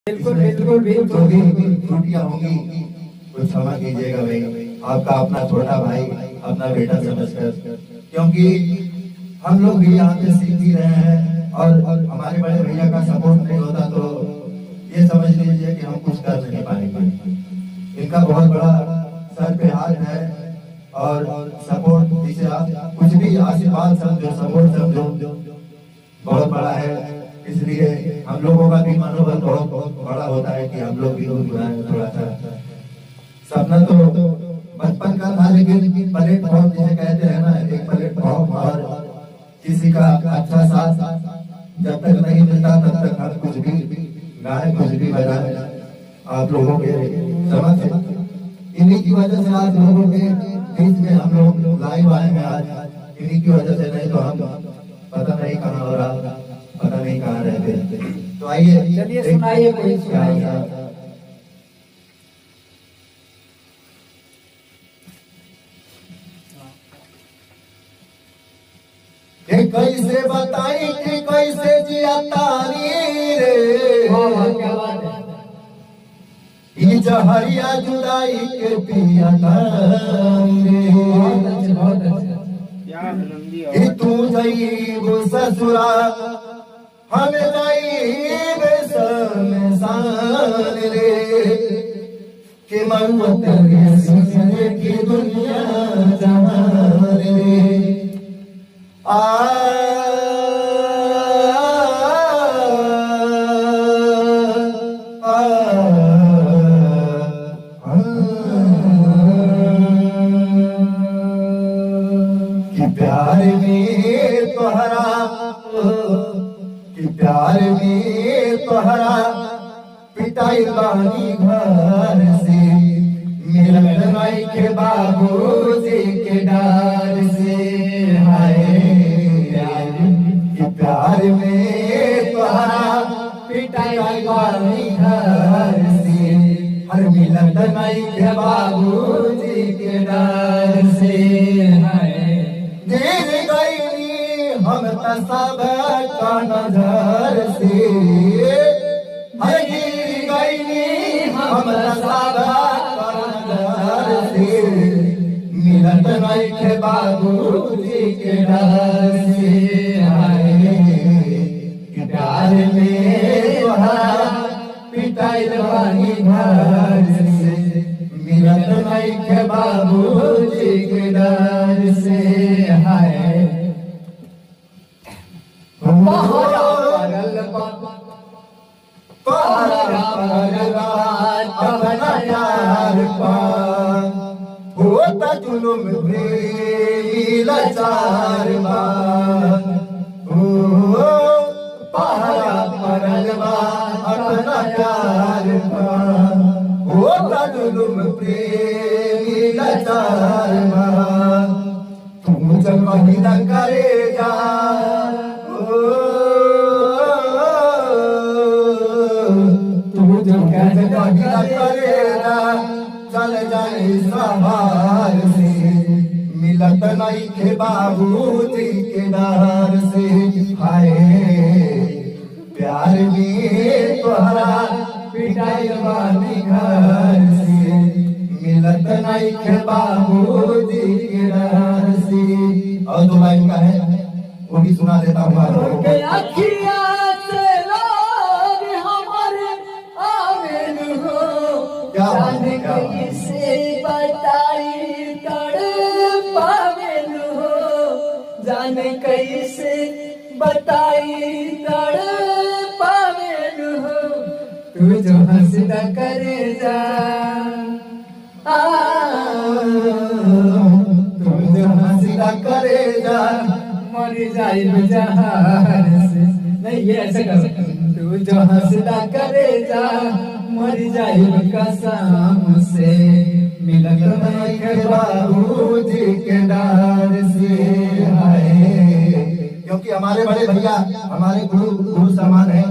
बिल्कुल बिल्कुल बिल्कुल जो भी त्रुटियां होंगी कुछ क्षमा कीजिएगा भाई, आपका अपना छोटा भाई अपना बेटा समझकर, क्योंकि हम लोग भी यहाँ पे सीख ही रहे हैं और हमारे बड़े भैया का सपोर्ट नहीं होता तो ये समझ लीजिए कि हम कुछ कर नहीं पाएंगे। इनका बहुत बड़ा सर पे हाथ है और सपोर्ट जिसे आप कुछ भी आशीर्वाद समझो, सपोर्ट समझो, बहुत बड़ा है। इसलिए हम लोगों का भी मनोबल बहुत बड़ा होता है कि हम लोग भी थोड़ा सा सपना तो बचपन का था, लेकिन प्लेटफॉर्म जिसे कहते हैं ना, एक प्लेटफॉर्म और किसी का अच्छा साथ जब तक नहीं मिलता तब तक हम कुछ भी गाए कुछ भी बजाए आप लोगों के समझ। इन्हीं की वजह से आज लोगों के बीच में हम लोग लाइव आए हैं आज, इन्हीं की वजह से, नहीं तो हम पता नहीं कहाँ हो रहा, पता नहीं कहाँ रहते। तो आइए चलिए सुनाइए, कोई सुनाइए। कैसे बताई कि कैसे जिया तारी रे, क्या बात है। ई जहरिया जुदाई के पिया तारी रे, बहुत अच्छा। कि तू जाइब ससुरा हम जाइब शमशान रे, कि मौत के सीने की दुनिया जहान रे। प्यार में तोहरा कि प्यार में तोहरा पिटाई बानी घर से, मिलन माई के बाबूजी के डार से। हाय कि प्यार में तोहरा पिटाई बानी घर से, हर मिलन माई के बाबूजी के डार से। गिर गई हम सब का नजर से, गिर गई हम सब का नजर से, मिलत नहीं के बाबूजी के डर से। प्यार में तोहरा पिटाई बानी घर से, मिलत नहीं के बाबूजी के डर से। अपना यार पान होता जुलुम प्रेमी लाचार मान, पहरा परलवा अपना यार पान होता जुलुम प्रेमी लाचार मान। तू जब महिला करेगा करेगा चल जाए सवार से, मिलत नहीं के बाबूजी के डर से। हाय प्यार में तोहरा पिटाई बानी घर से, मिलत नहीं के बाबूजी के डर से। और दो लाइन का है वो भी सुना देता हूँ। जाने कैसे बताई तड़पावेल हो, जाने कैसे बताई तड़पावेल हो, तू जो हंसदा करे जा, तू जो हंसदा करे जा, मर जाए जहार से। नहीं ये ऐसे कर, तू जो हंसदा करे जा, मर जाए कसम से, मिलन नहीं के बाबूजी के डर से। क्योंकि हमारे बड़े भैया हमारे गुरु समान है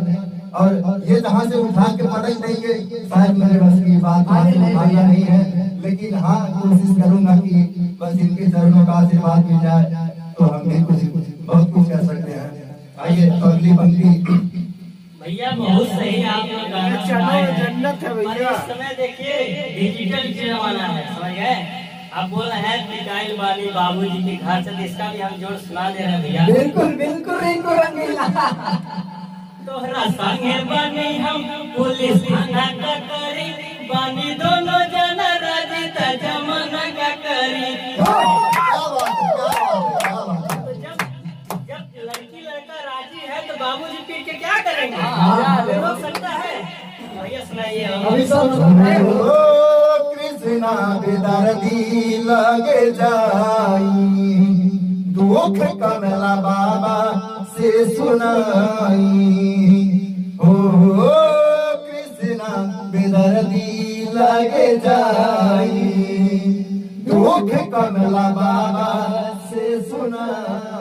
और ये जहाँ से उठा के पटक देंगे शायद मेरे बस की बात नहीं है, लेकिन हाँ कोशिश करूंगा कि बस इनके चरणों का आशीर्वाद मिल जाए तो हम भी कुछ बहुत कुछ कर सकते हैं। आइए अगली पंक्ति। भैया बहुत सही आपने गाना बात है और भैया। इस समय देखिए डिजिटल जमाना है, समझ गए। अब बोल रहे हैं पिटाइल वाली बाबूजी के घर से, तो इसका भी हम जोड़ सुना दे रहे हैं भैया। बिल्कुल बिल्कुल रिंकू रंगीला। तोहरा संगे बनी हम पुलिस थाना का करी, बनी दोनों जना राजी त जमाना का करी। तो जब लड़की लड़का राजी है तो बाबूजी पीट के क्या करेंगे? हो सकता है। भैया सुनाइए। अभी सब ओ कृष्णा बेदर्दी लगे जाई, दुख कमला बाबा से सुनाई। ओ कृष्णा बेदर्दी लगे जाई, दुख कमला बाबा से सुनाई।